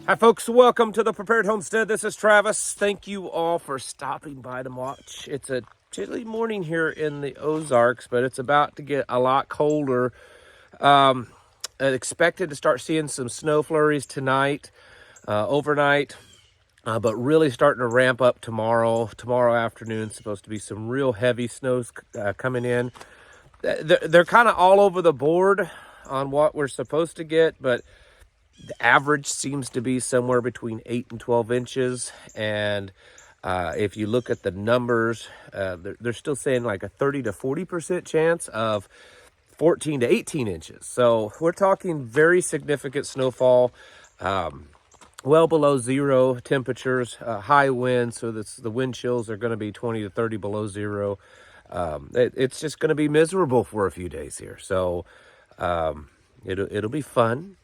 Hi folks, welcome to the Prepared Homestead. This is Travis. Thank you all for stopping by to watch. It's a chilly morning here in the Ozarks, but it's about to get a lot colder. Expected to start seeing some snow flurries tonight, overnight, but really starting to ramp up tomorrow. Tomorrow afternoon, supposed to be some real heavy snows coming in. They're kind of all over the board on what we're supposed to get, but the average seems to be somewhere between 8 and 12 inches. And if you look at the numbers, they're still saying like a 30 to 40% chance of 14 to 18 inches. So we're talking very significant snowfall, well below zero temperatures, high winds. So the wind chills are going to be 20 to 30 below zero. It's just going to be miserable for a few days here. So it'll be fun.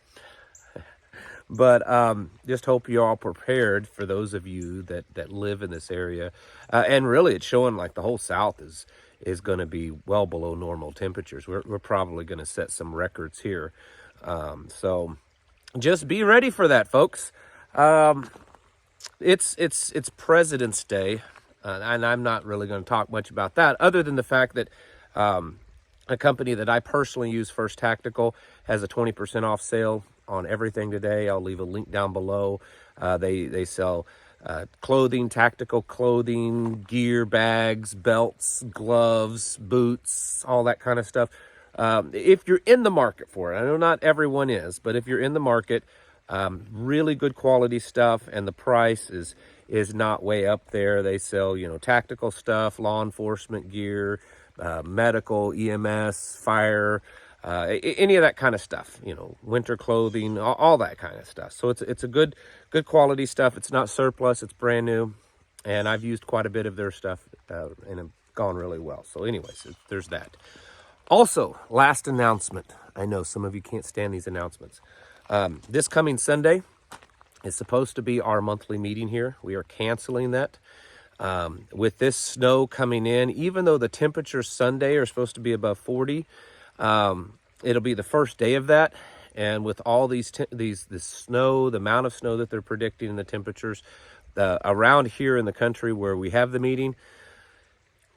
But just hope you're all prepared for those of you that live in this area. And really, it's showing like the whole South is going to be well below normal temperatures. We're probably going to set some records here. So just be ready for that, folks. It's President's Day, and I'm not really going to talk much about that, other than the fact that a company that I personally use, First Tactical, has a 20% off sale on everything today. I'll leave a link down below. They sell clothing, tactical clothing, gear, bags, belts, gloves, boots, all that kind of stuff. If you're in the market for it, I know not everyone is, but if you're in the market, really good quality stuff, and the price is not way up there. They sell, tactical stuff, law enforcement gear, medical, EMS, fire, any of that kind of stuff, winter clothing, all that kind of stuff. So it's a good quality stuff. It's not surplus, it's brand new, and I've used quite a bit of their stuff and it's gone really well. So anyways, there's that. Also, last announcement. I know some of you can't stand these announcements. This coming Sunday is supposed to be our monthly meeting here. We are canceling that. With this snow coming in, even though the temperatures Sunday are supposed to be above 40, it'll be the first day of that. And with all this snow, the amount of snow that they're predicting and the temperatures around here in the country where we have the meeting,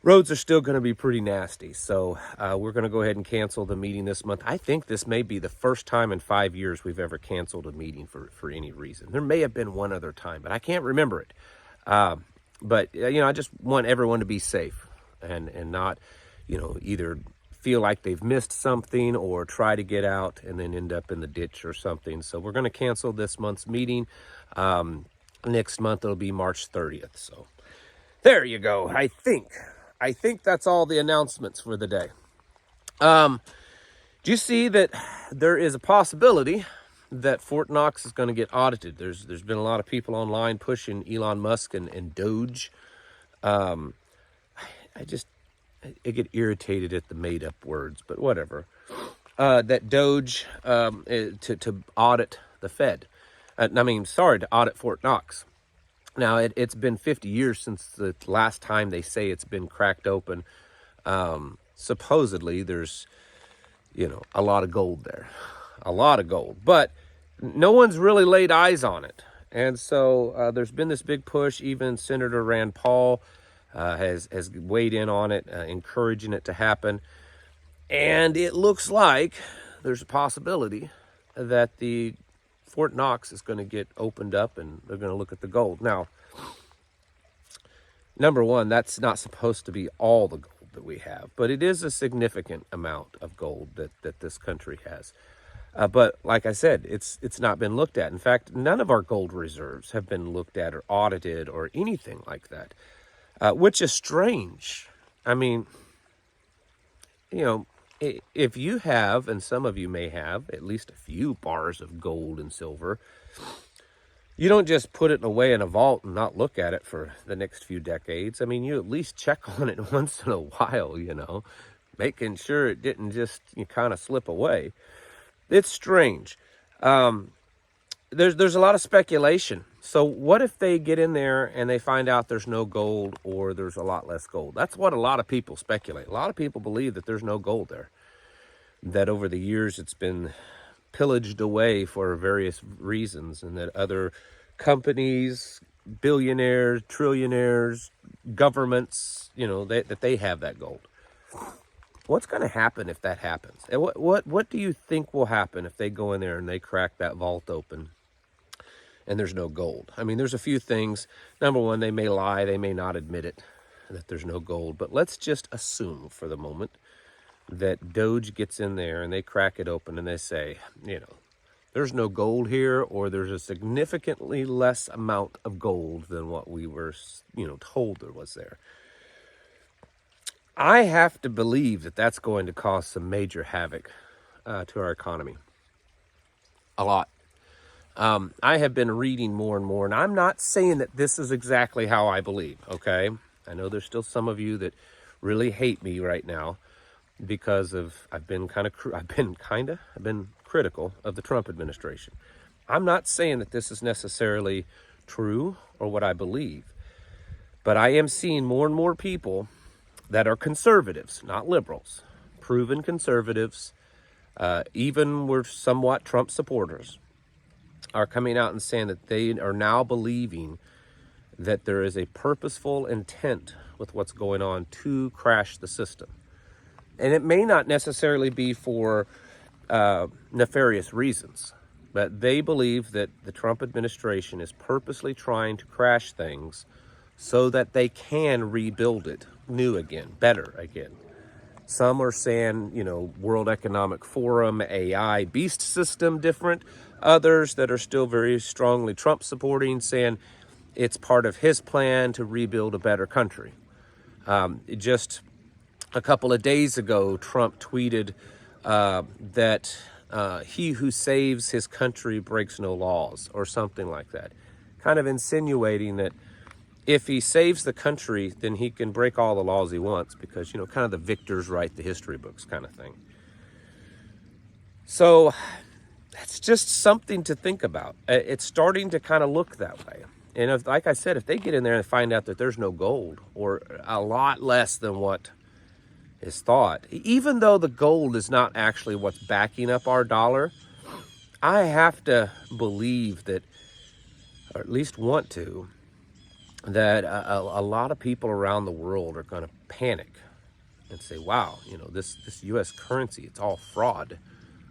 roads are still going to be pretty nasty. So we're going to go ahead and cancel the meeting this month. I think this may be the first time in 5 years we've ever canceled a meeting for any reason. There may have been one other time, but I can't remember it. But I just want everyone to be safe and not, either feel like they've missed something or try to get out and then end up in the ditch or something. So we're going to cancel this month's meeting. Next month it'll be March 30th. So there you go. I think that's all the announcements for the day. Do you see that there is a possibility that Fort Knox is going to get audited? There's been a lot of people online pushing Elon Musk and Doge. I get irritated at the made up words, but whatever. That Doge to audit the Fed. To audit Fort Knox. Now, it's been 50 years since the last time they say it's been cracked open. Supposedly, there's, a lot of gold there. A lot of gold. But no one's really laid eyes on it. And so there's been this big push. Even Senator Rand Paul has weighed in on it, encouraging it to happen. And it looks like there's a possibility that the Fort Knox is going to get opened up and they're going to look at the gold. Now, number one, that's not supposed to be all the gold that we have, but it is a significant amount of gold that this country has. But like I said, it's not been looked at. In fact, none of our gold reserves have been looked at or audited or anything like that, which is strange. I mean, if you have, and some of you may have, at least a few bars of gold and silver, you don't just put it away in a vault and not look at it for the next few decades. I mean, you at least check on it once in a while, making sure it didn't just kind of slip away. It's strange. There's a lot of speculation. So what if they get in there and they find out there's no gold or there's a lot less gold? That's what a lot of people speculate. A lot of people believe that there's no gold there, that over the years it's been pillaged away for various reasons, and that other companies, billionaires, trillionaires, governments, that they have that gold. What's going to happen if that happens? And what do you think will happen if they go in there and they crack that vault open and there's no gold? I mean, there's a few things. Number one, they may lie, they may not admit it, that there's no gold. But let's just assume for the moment that Doge gets in there and they crack it open and they say, there's no gold here, or there's a significantly less amount of gold than what we were, told there was there. I have to believe that that's going to cause some major havoc to our economy. A lot. I have been reading more and more, and I'm not saying that this is exactly how I believe, okay? I know there's still some of you that really hate me right now because I've been critical of the Trump administration. I'm not saying that this is necessarily true or what I believe, but I am seeing more and more people that are conservatives, not liberals, proven conservatives, even were somewhat Trump supporters, are coming out and saying that they are now believing that there is a purposeful intent with what's going on to crash the system. And it may not necessarily be for nefarious reasons, but they believe that the Trump administration is purposely trying to crash things so that they can rebuild it new again, better again. Some are saying, World Economic Forum, AI, beast system different. Others that are still very strongly Trump supporting, saying it's part of his plan to rebuild a better country. Just a couple of days ago, Trump tweeted that he who saves his country breaks no laws, or something like that, kind of insinuating that if he saves the country, then he can break all the laws he wants because, kind of the victors write the history books kind of thing. So that's just something to think about. It's starting to kind of look that way. And like I said, if they get in there and find out that there's no gold, or a lot less than what is thought, even though the gold is not actually what's backing up our dollar, I have to believe that, or at least want to, that a lot of people around the world are going to panic and say, wow, this U.S. currency, it's all fraud.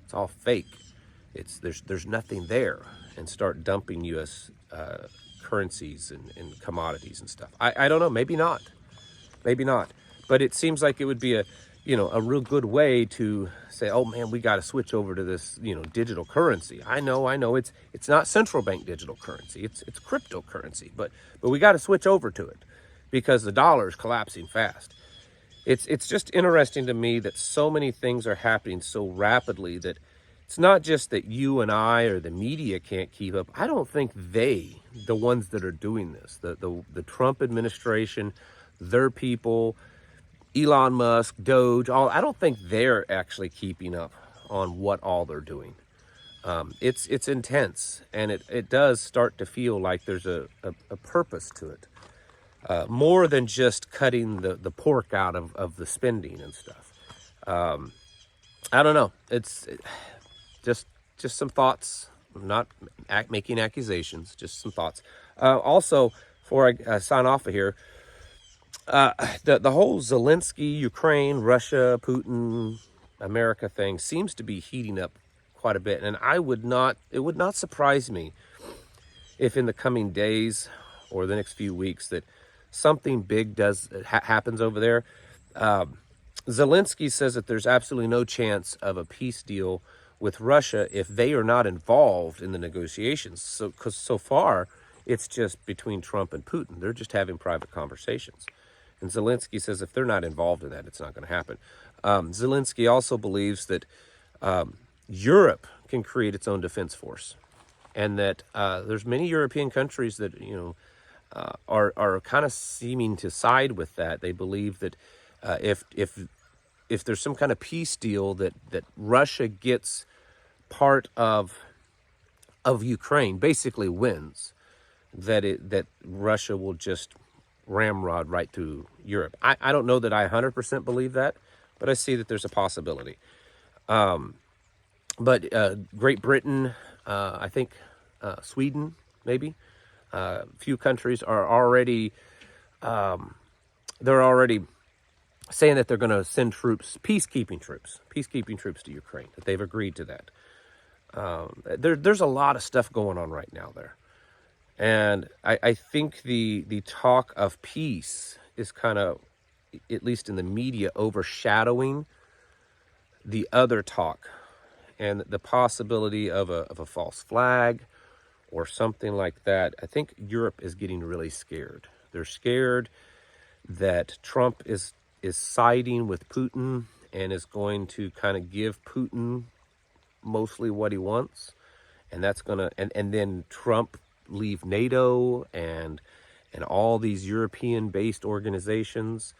It's all fake. There's nothing there, and start dumping U.S. Currencies and commodities and stuff. I don't know. Maybe not. But it seems like it would be a real good way to say, oh man, we got to switch over to this, digital currency. I know it's not central bank digital currency. It's cryptocurrency, but we got to switch over to it because the dollar is collapsing fast. It's just interesting to me that so many things are happening so rapidly that it's not just that you and I or the media can't keep up. I don't think the ones that are doing this, the Trump administration, their people, Elon Musk, Doge, I don't think they're actually keeping up on what all they're doing. It's intense, and it does start to feel like there's a purpose to it. More than just cutting the pork out of the spending and stuff. I don't know. It's just some thoughts. I'm not making accusations, just some thoughts. Also, before I sign off of here, the whole Zelensky, Ukraine, Russia, Putin, America thing seems to be heating up quite a bit. And it would not surprise me if in the coming days or the next few weeks that something big happens over there. Zelensky says that there's absolutely no chance of a peace deal with Russia if they are not involved in the negotiations. So, because so far it's just between Trump and Putin. They're just having private conversations. And Zelensky says if they're not involved in that, it's not going to happen. Zelensky also believes that Europe can create its own defense force, and that there's many European countries that are kind of seeming to side with that. They believe that if there's some kind of peace deal that Russia gets part of Ukraine, basically wins, that Russia will just ramrod right through Europe. I don't know that I 100% believe that, but I see that there's a possibility. But Great Britain, I think Sweden, maybe, a few countries are already, they're already saying that they're going to send troops, peacekeeping troops to Ukraine, that they've agreed to that. There's a lot of stuff going on right now there. And I think the talk of peace is kind of, at least in the media, overshadowing the other talk and the possibility of a false flag or something like that. I think Europe is getting really scared. They're scared that Trump is siding with Putin and is going to kind of give Putin mostly what he wants, and that's gonna and then Trump leave NATO and all these European based organizations,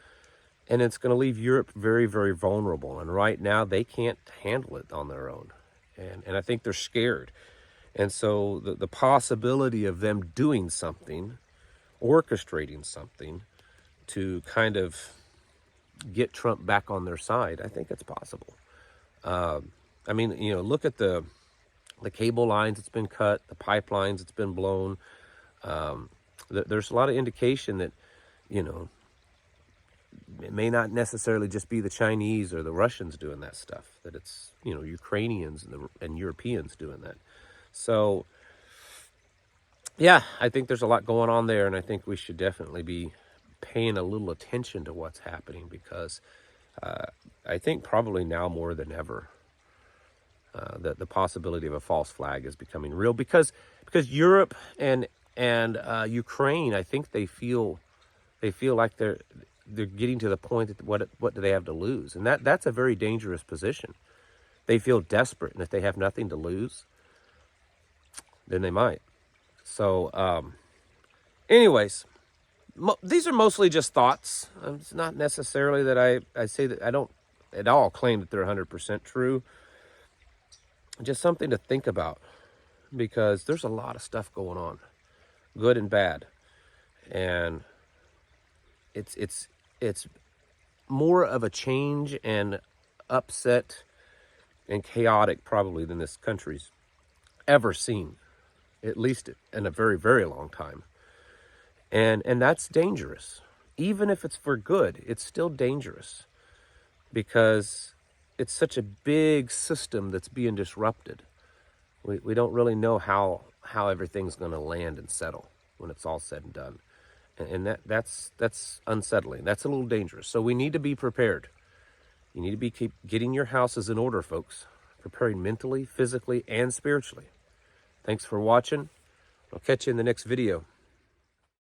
and it's going to leave Europe very, very vulnerable. And right now they can't handle it on their own, and I think they're scared. And so the possibility of them doing something, orchestrating something to kind of get Trump back on their side, I think it's possible. I mean, you know, look at the cable lines that's been cut, the pipelines that's been blown. There's a lot of indication that, you know, it may not necessarily just be the Chinese or the Russians doing that stuff, that it's, you know, Ukrainians and Europeans doing that. So, yeah, I think there's a lot going on there, and I think we should definitely be paying a little attention to what's happening, because I think probably now more than ever, the possibility of a false flag is becoming real, because Europe and Ukraine, I think they feel like they're getting to the point that what do they have to lose, and that's a very dangerous position. They feel desperate, and if they have nothing to lose, then they might. So, anyways, these are mostly just thoughts. It's not necessarily that I say that I don't at all claim that they're 100% true. Just something to think about, because there's a lot of stuff going on, good and bad, and it's more of a change and upset and chaotic probably than this country's ever seen, at least in a very, very long time. And that's dangerous. Even if it's for good, it's still dangerous, because it's such a big system that's being disrupted. We don't really know how everything's going to land and settle when it's all said and done. And that's unsettling. That's a little dangerous. So we need to be prepared. You need to keep getting your houses in order, folks. Preparing mentally, physically, and spiritually. Thanks for watching. I'll catch you in the next video.